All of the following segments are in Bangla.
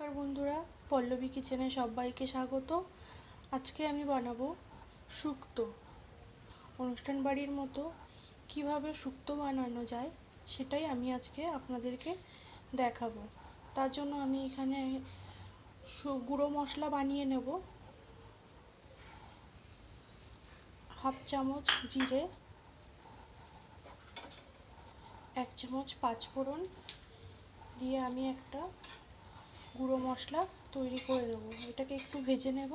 নমস্কার বন্ধুরা, পল্লবী কিচেনে সবাইকে স্বাগত। আজকে আমি বানাবো শুক্তো। অনুষ্ঠান বাড়ির মতো কিভাবে শুক্তো বানানো যায় সেটাই আমি আজকে আপনাদেরকে দেখাবো। তার জন্য আমি এখানে গুঁড়ো মশলা বানিয়ে নেব। হাফ চামচ জিরে, 1 চামচ পাঁচফোড়ন দিয়ে আমি একটা গুঁড়ো মশলা তৈরি করে নেব। এটাকে একটু ভেজে নেব।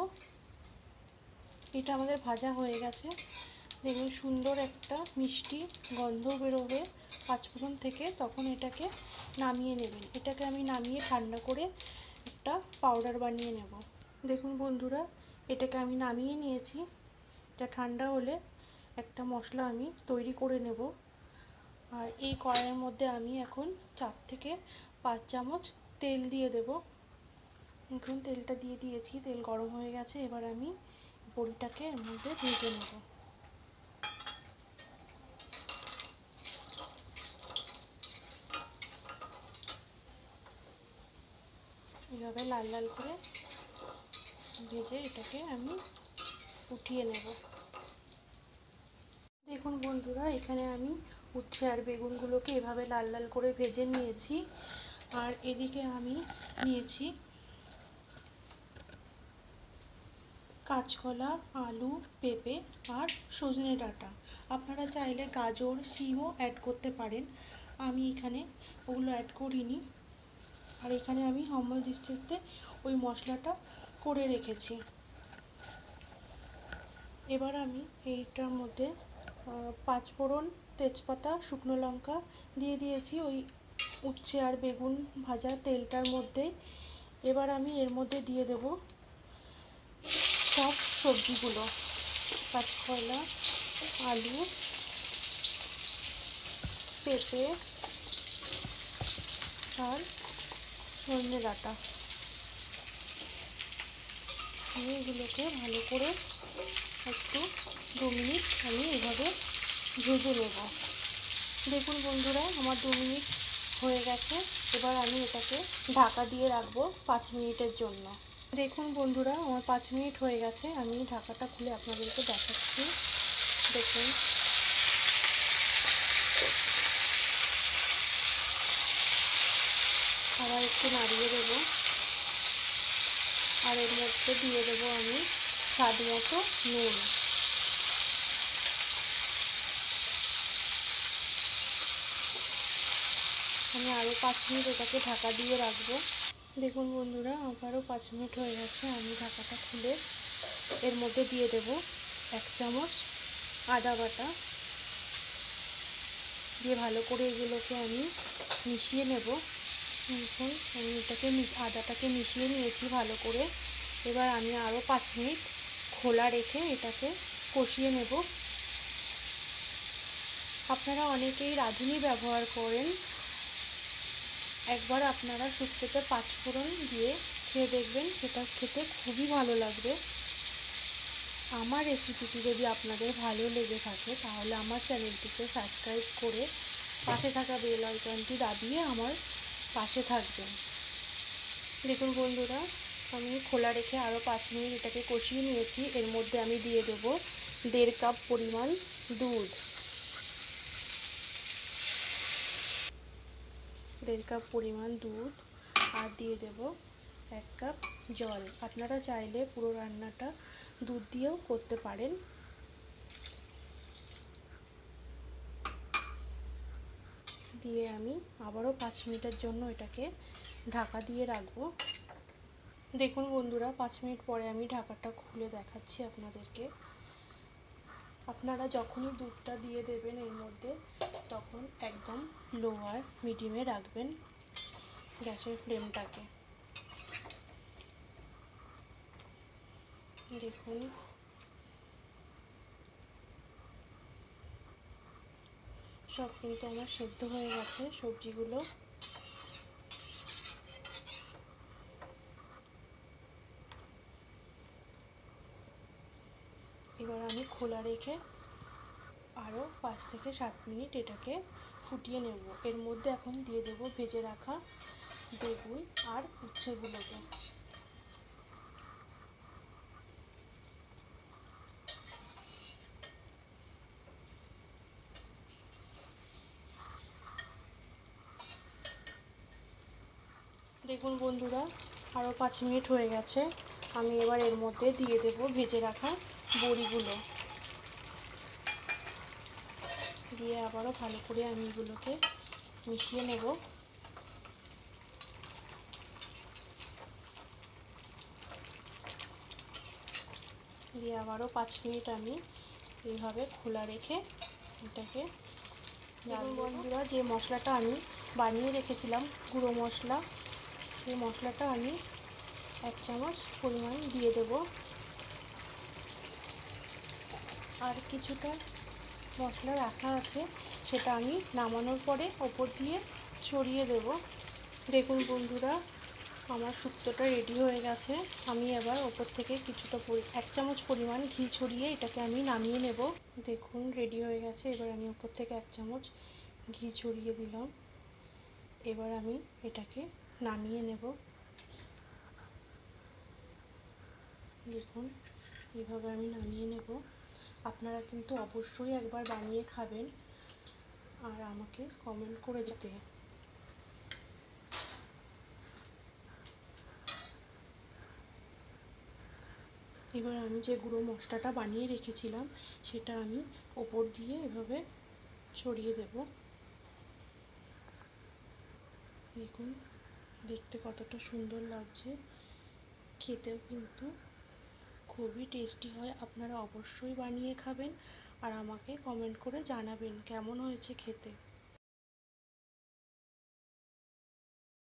এটা আমাদের ভাজা হয়ে গেছে। দেখুন সুন্দর একটা মিষ্টি গন্ধ বেরোবে পাঁচফোড়ন থেকে, তখন এটাকে নামিয়ে নেবেন। এটাকে আমি নামিয়ে ঠান্ডা করে একটা পাউডার বানিয়ে নেব। দেখুন বন্ধুরা, এটাকে আমি নামিয়ে নিয়েছি। এটা ঠান্ডা হলে একটা মশলা আমি তৈরি করে নেব। আর এই কড়াইয়ের মধ্যে আমি এখন 4 থেকে 5 চামচ তেল দিয়ে দেব। এখন তেলটা দিয়ে দিয়েছি, তেল গরম হয়ে গেছে। এবার আমি বড়িটাকে এর মধ্যে ভেজে নেব। এভাবে লাল লাল করে ভেজে এটাকে আমি উঠিয়ে নেব। দেখুন বন্ধুরা, এখানে আমি উচ্ছে আর বেগুনগুলোকে এভাবে লাল লাল করে ভেজে নিয়েছি। আর এদিকে আমি নিয়েছি কাঁচকলা, আলু, পেঁপে আর সজনে ডাঁটা। আপনারা চাইলে গাজর, শিমও অ্যাড করতে পারেন। আমি এখানে ওগুলো অ্যাড করিনি। আর এখানে আমি হেমদস্তাতে ওই মশলাটা করে রেখেছি। এবার আমি এইটার মধ্যে পাঁচফোড়ন, তেজপাতা, শুকনো লঙ্কা দিয়ে দিয়েছি ওই উচ্ছে আর বেগুন ভাজা তেলটার মধ্যে। এবার আমি এর মধ্যে দিয়ে দেব সব সবজিগুলো, কাঁচকলা, আলু, পেঁপে আর সজনে ডাঁটা। এগুলোকে ভালো করে একটু 2 মিনিট আমি এভাবে ভেজে নেব। দেখুন বন্ধুরা, আমার 2 মিনিট হয়ে গেছে। এবার আমি এটাকে ঢাকা দিয়ে রাখবো 5 মিনিটের জন্য। দেখুন বন্ধুরা, আমার 5 মিনিট হয়ে গেছে। আমি ঢাকাটা খুলে আপনাদেরকে দেখাচ্ছি। দেখুন আবার একটু নাড়িয়ে দেবো। আর এর মধ্যে দিয়ে দেবো আমি স্বাদ মতো নুন। আমি আরও 5 মিনিট এটাকে ঢাকা দিয়ে রাখবো। দেখুন বন্ধুরা, আবারও 5 মিনিট হয়ে গেছে। আমি ঢাকাটা খুলে এর মধ্যে দিয়ে দেব 1 চামচ আদা বাটা দিয়ে ভালো করে এগুলোকে আমি মিশিয়ে নেব। এখন আমি এটাকে আদাটাকে মিশিয়ে নিয়েছি ভালো করে। এবার আমি আরও 5 মিনিট খোলা রেখে এটাকে কষিয়ে নেব। আপনারা অনেকেই রাঁধুনি ব্যবহার করেন। একবার আপনারা শুক্তোতে পাঁচফোড়ন দিয়ে খেয়ে দেখবেন, সেটা খেতে খুবই ভালো লাগবে। আমার রেসিপিটি যদি আপনাদের ভালো লেগে থাকে তাহলে আমার চ্যানেলটিকে সাবস্ক্রাইব করে পাশে থাকা বেল আইকনটি দাবিয়ে আমার পাশে থাকবেন। দেখুন বন্ধুরা, আমি খোলা রেখে আরও 5 মিনিট এটাকে কষিয়ে নিয়েছি। এর মধ্যে আমি দিয়ে দেবো 1.5 কাপ পরিমাণ দুধ। 1.5 কাপ পরিমাণ দুধ আর দিয়ে দেব 1 কাপ জল। আপনারা চাইলে পুরো রান্নাটা দুধ দিয়েও করতে পারেন। দিয়ে আমি আবারও 5 মিনিটের জন্য এটাকে ঢাকা দিয়ে রাখবো। দেখুন বন্ধুরা, 5 মিনিট পরে আমি ঢাকাটা খুলে দেখাচ্ছি আপনাদেরকে। আপনারা যখনই দুধটা দিয়ে দেবেন এর মধ্যে, তখন একদম লো আর মিডিয়ামে রাখবেন গ্যাসের ফ্লেমটাকে। দেখুন সব কিন্তু আমার সেদ্ধ হয়ে গেছে সবজিগুলো। এবার আমি খোলা রেখে আরও 5 থেকে 7 মিনিট এটাকে ফুটিয়ে নেব। এর মধ্যে এখন দিয়ে দেব ভেজে রাখা বেগুন আর উচ্ছেগুলোকে। দেখুন বন্ধুরা, আরও 5 মিনিট হয়ে গেছে। আমি এবার এর মধ্যে দিয়ে দেব ভেজে রাখা বড়িগুলো, দিয়ে আবারও ভালো করে আমি এগুলোকে মিশিয়ে নেব। দিয়ে আবারও 5 মিনিট আমি এইভাবে খোলা রেখে এটাকে। দেখুন বন্ধুরা, যে মশলাটা আমি বানিয়ে রেখেছিলাম গুঁড়ো মশলা, সেই মশলাটা আমি 1 চামচ পরিমাণ দিয়ে দেব। আর কিছুটা মশলা রাখা আছে, সেটা আমি নামানোর পরে ওপর দিয়ে ছড়িয়ে দেব। দেখুন বন্ধুরা, আমার শুক্তোটা রেডি হয়ে গেছে। আমি এবার ওপর থেকে কিছুটা 1 চামচ পরিমাণ ঘি ছড়িয়ে এটাকে আমি নামিয়ে নেব। দেখুন রেডি হয়ে গেছে। এবার আমি ওপর থেকে 1 চামচ ঘি ছড়িয়ে দিলাম। এবার আমি এটাকে নামিয়ে নেব। দেখুন এইভাবে আমি নামিয়ে নেব। আপনারা কিন্তু অবশ্যই একবার বানিয়ে খাবেন আর আমাকে কমেন্ট করে যেতে। এবার আমি যে গুঁড়ো মশলাটা বানিয়ে রেখেছিলাম সেটা আমি ওপর দিয়ে এভাবে ছড়িয়ে দেব। দেখুন দেখতে কতটা সুন্দর লাগছে, খেতেও কিন্তু খুবই টেস্টি হয়। আপনারা অবশ্যই বানিয়ে খাবেন আর আমাকে কমেন্ট করে জানাবেন কেমন হয়েছে খেতে।